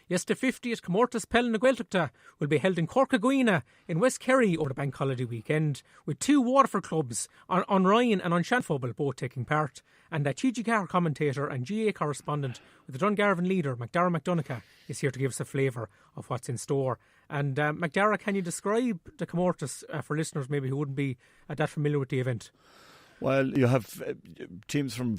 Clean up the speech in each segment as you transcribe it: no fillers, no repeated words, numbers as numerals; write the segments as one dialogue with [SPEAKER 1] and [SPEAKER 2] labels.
[SPEAKER 1] Yes, the 50th Comórtas Peile na Gaeltachta will be held in Corcaguina in West Kerry over the bank holiday weekend, with two Waterford clubs, on Ryan and on Shanfobel, both taking part. And a TG4 commentator and GA correspondent with the Dungarvan leader, MacDara MacDonncha, is here to give us a flavour of what's in store. And MacDara, can you describe the Comórtas for listeners maybe who wouldn't be that familiar with the event?
[SPEAKER 2] Well, you have teams from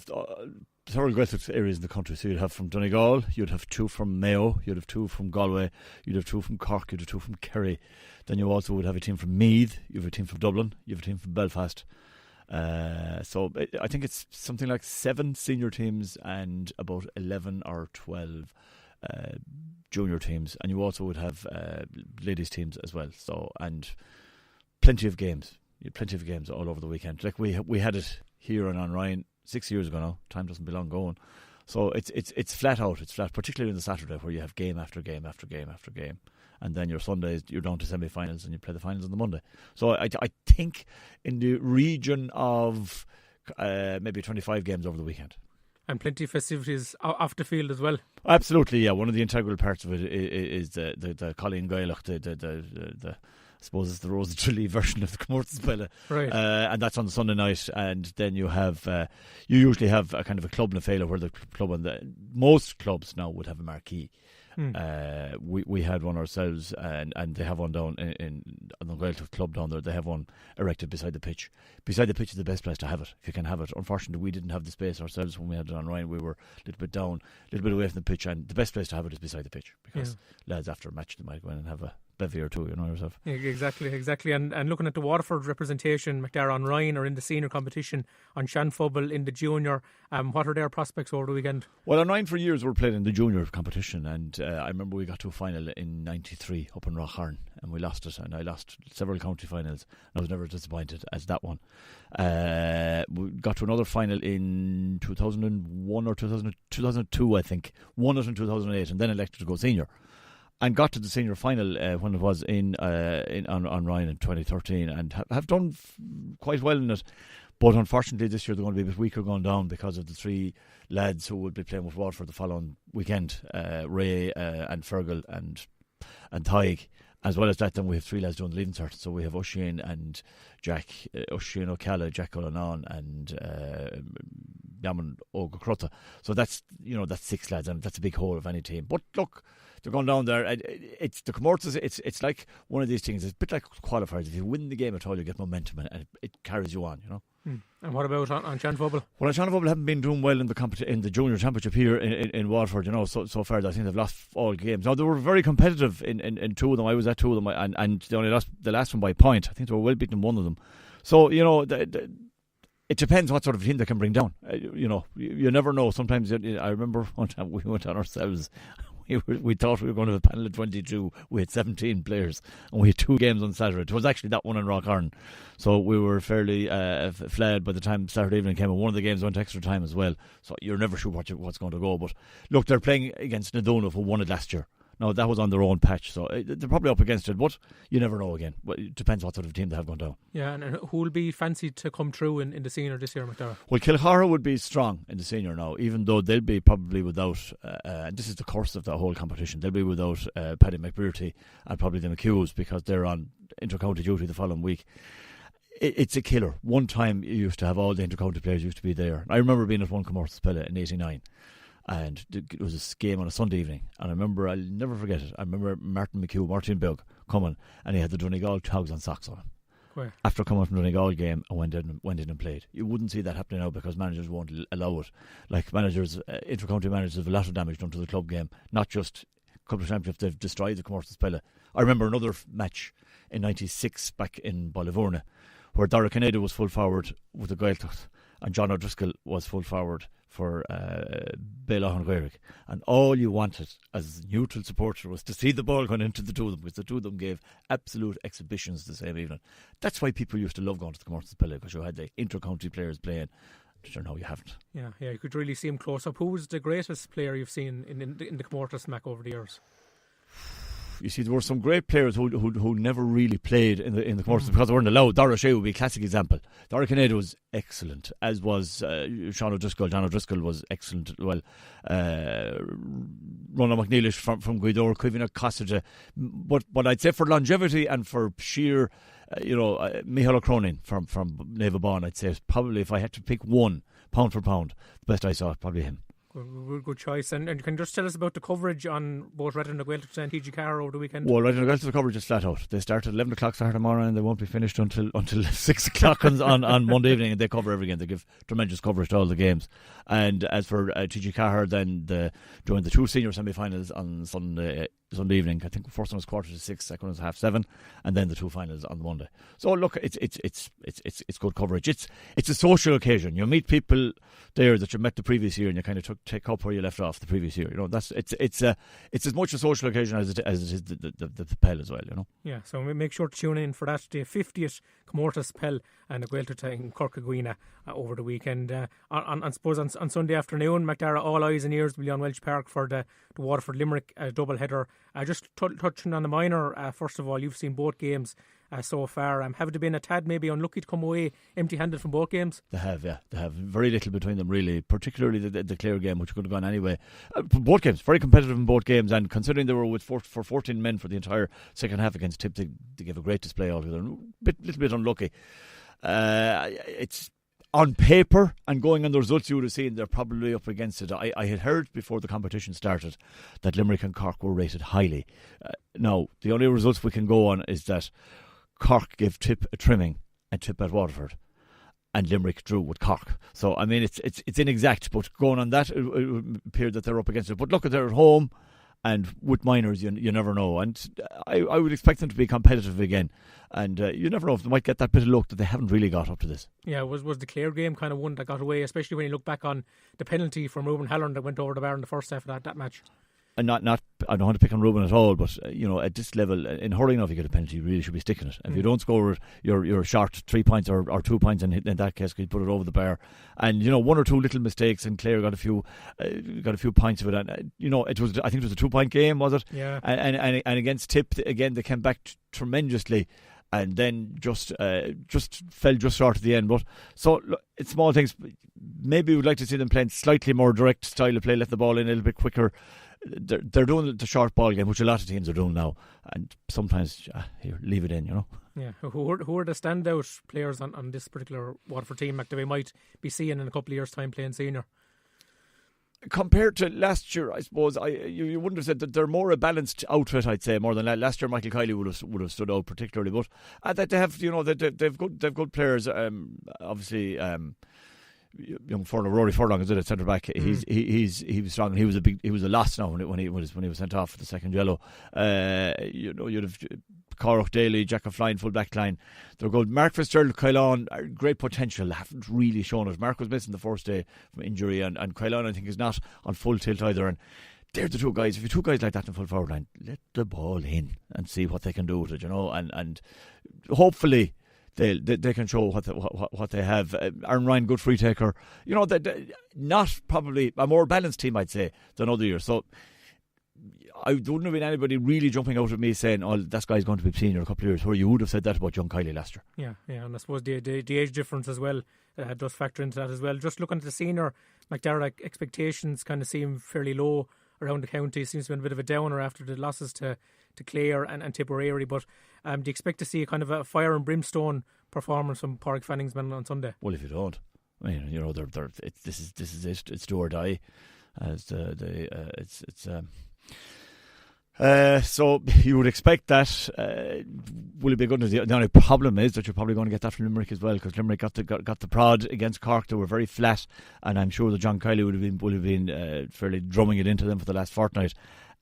[SPEAKER 2] several Gaeltacht areas in the country. So you'd have from Donegal, you'd have two from Mayo, you'd have two from Galway, you'd have two from Cork, you'd have two from Kerry. Then you also would have a team from Meath, you have a team from Dublin, you have a team from Belfast. So I think it's something like 7 senior teams and about 11 or 12 junior teams. And you also would have ladies teams as well. So, and plenty of games. You had plenty of games all over the weekend. Like we had it here and on Ryan 6 years ago now. Time doesn't belong going. So it's flat out. It's flat, particularly on the Saturday where you have game after game after game after game. And then your Sundays, you're down to semi-finals and you play the finals on the Monday. So I think in the region of maybe 25 games over the weekend.
[SPEAKER 1] And plenty of festivities off the field as well.
[SPEAKER 2] Absolutely, yeah. One of the integral parts of it is the Colleen Gaeltacht, the I suppose it's the Rose of Tralee version of the Comórtas Peile.
[SPEAKER 1] Right.
[SPEAKER 2] And that's on the Sunday night. And then you have, you usually have a kind of a club in a Peile where the club and most clubs now would have a marquee. We had one ourselves, and they have one down in the Gaeltacht club down there. They have one erected beside the pitch. Beside the pitch is the best place to have it, if you can have it. Unfortunately, we didn't have the space ourselves when we had it on Ryan. We were a little bit down, a little bit away from the pitch, and the best place to have it is beside the pitch, because lads after a match they might go in and have a bevy or two, you know yourself.
[SPEAKER 1] Exactly. And looking at the Waterford representation, MacDara on Ryan are in the senior competition, on Shanfobel in the junior. What are their prospects over the weekend?
[SPEAKER 2] Well, on Ryan for years we were playing in the junior competition, and I remember we got to a final in '93 up in Rockharn, and we lost it, and I lost several county finals, and I was never as disappointed as that one. We got to another final in 2001 or 2002, I think. Won it in 2008, and then elected to go senior. And got to the senior final when it was on Ryan in 2013, and have done quite well in it. But unfortunately, this year they're going to be a bit weaker going down because of the 3 lads who would be playing with Waterford the following weekend: Ray and Fergal and Thaig. As well as that, then we have 3 lads doing the leaving cert. So we have Oisin and Jack, Oisin O'Calla, Jack Cullinan, and Yaman O'Grutta. So that's 6 lads, and that's a big hole of any team. But look, they're going down there. It's the Comórtas. It's like one of these things. It's a bit like qualifiers. If you win the game at all, you get momentum, and it carries you on. You know.
[SPEAKER 1] And what about on Shanfobel?
[SPEAKER 2] Well, Shanfobel haven't been doing well in the junior championship here in Waterford. You know, so far I think they've lost all games. Now they were very competitive in 2 of them. I was at 2 of them, and they only lost the last one by a point. I think they were well beaten in 1 of them. So you know, it depends what sort of team they can bring down. You know, you never know. Sometimes I remember one time we went on ourselves. We thought we were going to have a panel of 22. We had 17 players, and we had 2 games on Saturday. It was actually that one in Rockharn. So we were fairly flayed by the time Saturday evening came, and one of the games went extra time as well. So you're never sure what's going to go. But look, they're playing against Nadona, who won it last year. Now, that was on their own patch, so they're probably up against it, but you never know again. It depends what sort of team they have gone down.
[SPEAKER 1] Yeah, and who will be fancied to come through in the senior this year, MacDara?
[SPEAKER 2] Well, Kilcara would be strong in the senior now, even though they'll be probably without, and this is the course of the whole competition, they'll be without Paddy McBrearty and probably the McHughes, because they're on inter-county duty the following week. It's a killer. One time you used to have all the inter-county players used to be there. I remember being at one Comórtas Peile in '89. And it was a game on a Sunday evening, and I remember, I'll never forget it, I remember Martin Bug coming, and he had the Donegal togs and socks on him.
[SPEAKER 1] Where? After
[SPEAKER 2] coming from the Donegal game and went in and played. You wouldn't see that happening now because managers won't allow it. Like managers, inter-county managers have a lot of damage done to the club game, not just Cup of Championships, they've destroyed the Comórtas Peile. I remember another match in '96 back in Ballyvourne where Dara Canada was full forward with the Gaeltacht and John O'Driscoll was full forward for Peile and Gaeltacht, and all you wanted as a neutral supporter was to see the ball going into the 2 of them, because the 2 of them gave absolute exhibitions the same evening. That's why people used to love going to the Comórtas Peile, because you had the inter-county players playing. Sure, no, you haven't.
[SPEAKER 1] Yeah, you could really see him close up. Who was the greatest player you've seen in the Comórtas, Mac, over the years?
[SPEAKER 2] you see, there were some great players who never really played in the Comórtas because they weren't allowed. Dara Shea would be a classic example. Dara Canada was excellent, as was Sean O'Driscoll. John O'Driscoll was excellent. Well, Ronan McNeilish from Guidor, Kevin Cossage. But I'd say for longevity and for sheer, Michael O'Cronin from Neva Bawn, I'd say probably if I had to pick one, pound for pound, the best I saw, probably him.
[SPEAKER 1] Good choice. And can you just tell us about the coverage on both Redden and Gaeltacht and TG Carr over the weekend?
[SPEAKER 2] Well, Redden and Gaeltacht coverage is flat out. They start at 11 o'clock Saturday morning and they won't be finished until 6 o'clock on Monday evening, and they cover every game. They give tremendous coverage to all the games. And as for TG Carr, then during the two senior semi-finals on Sunday evening, I think the first one was 6:15, second one was 7:30, and then the two finals on Monday. So look, it's good coverage. It's a social occasion. You meet people there that you met the previous year, and you kind of take up where you left off the previous year. It's as much a social occasion as it is the Peile as well.
[SPEAKER 1] Yeah. So make sure to tune in for that. The 50th Comórtas Peile and the Gaeltacht in Corcaguina over the weekend. I suppose on Sunday afternoon, MacDara, all eyes and ears will be on Welsh Park for the Waterford Limerick double header. Just touching on the minor, first of all, you've seen both games so far. Have they been a tad maybe unlucky to come away empty-handed from both games? They have, yeah. They have very little between them, really, particularly the Clare game, which could have gone anyway. Both games, very competitive in both games, and considering they were for 14 men for the entire second half against Tip, they gave a great display altogether. Little bit unlucky. It's on paper and going on the results, you would have seen they're probably up against it. I had heard before the competition started that Limerick and Cork were rated highly. Now, the only results we can go on is that Cork gave Tip a trimming and Tip at Waterford, and Limerick drew with Cork. So, I mean, it's inexact, but going on that, it would appear that they're up against it. But look, they're at home, and with minors, you never know. And I would expect them to be competitive again. And you never know if they might get that bit of luck that they haven't really got up to this. Yeah, was the Clare game kind of one that got away, especially when you look back on the penalty from Ruben Halloran that went over the bar in the first half of that match? And I don't want to pick on Ruben at all, but at this level, in hurling, if you get a penalty, you really should be sticking it. If you don't score it, you're short 3 points or 2 points, and in that case, you put it over the bar. And one or two little mistakes, and Clare got a few points of it. And it was, I think it was a 2-point game, was it? Yeah. And against Tip again, they came back tremendously. And then just fell just short at the end. But so look, it's small things. Maybe we'd like to see them playing slightly more direct style of play, let the ball in a little bit quicker. They're doing the short ball game, which a lot of teams are doing now. And sometimes, here, leave it in, Yeah. Who are the standout players on this particular Waterford team, that we might be seeing in a couple of years' time playing senior? Compared to last year, I suppose you wouldn't have said that they're more a balanced outfit. I'd say more than last year. Michael Kiley would have stood out particularly, but that they have they've good players. Obviously, young Furlong, Rory Furlong is it, centre back. He was strong, and he was a loss now when he was sent off for the second yellow. You'd have Corach Daly, Jack O'Flynn, full back line. They're good. Mark Fitzgerald, Kylan, great potential, haven't really shown it. Mark was missing the first day from injury, and Kylan, I think, is not on full tilt either. And they're the two guys. If you two guys like that in full forward line, let the ball in and see what they can do with it, and hopefully they can show what they have. Aaron Ryan, good free taker. Not probably a more balanced team, I'd say, than other years. So I wouldn't have been anybody really jumping out at me saying, "Oh, that guy's going to be senior in a couple of years." Where you would have said that about young Kiley last year. Yeah, and I suppose the age difference as well does factor into that as well. Just looking at the senior, MacDara expectations kind of seem fairly low around the county. Seems to be a bit of a downer after the losses to Clare and Tipperary. But do you expect to see a kind of a fire and brimstone performance from Páirc Fanning's men on Sunday? Well, if you don't, I mean, this is it. It's do or die. So you would expect that. Will it be good? The only problem is that you're probably going to get that from Limerick as well, because Limerick got the prod against Cork. They were very flat, and I'm sure that John Kiley would have been fairly drumming it into them for the last fortnight.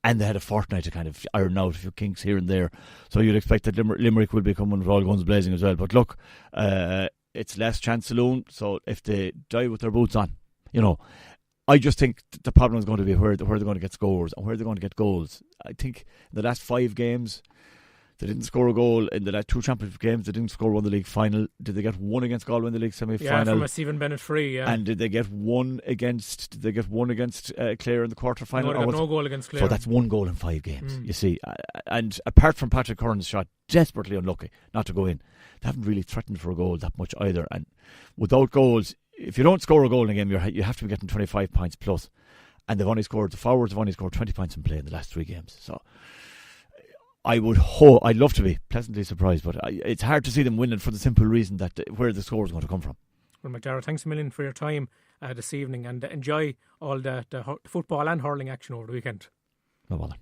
[SPEAKER 1] And they had a fortnight to kind of iron out a few kinks here and there. So you'd expect that Limerick will be coming with all guns blazing as well. But look, it's less chance saloon. So if they die with their boots on, I just think the problem is going to be where they're going to get scores and where they're going to get goals. I think in the last 5 games,
[SPEAKER 2] They didn't score a goal in the last 2 championship games. They didn't score one in the league final. Did they get one against Galway in the league semi-final?
[SPEAKER 1] Yeah, from a Stephen Bennett free. Yeah.
[SPEAKER 2] And did they get one against? Did they get one against Clare in the quarter final?
[SPEAKER 1] No, they got no goal against Clare.
[SPEAKER 2] So that's 1 goal in 5 games. You see, and apart from Patrick Curran's shot, desperately unlucky not to go in. They haven't really threatened for a goal that much either. And without goals, if you don't score a goal in a game, you have to be getting 25 points plus. And the forwards have only scored 20 points in play in the last 3 games. So I'd love to be pleasantly surprised, but it's hard to see them winning for the simple reason that where the score is going to come from.
[SPEAKER 1] Well, MacDara, thanks a million for your time this evening, and enjoy all the football and hurling action over the weekend.
[SPEAKER 2] No bother.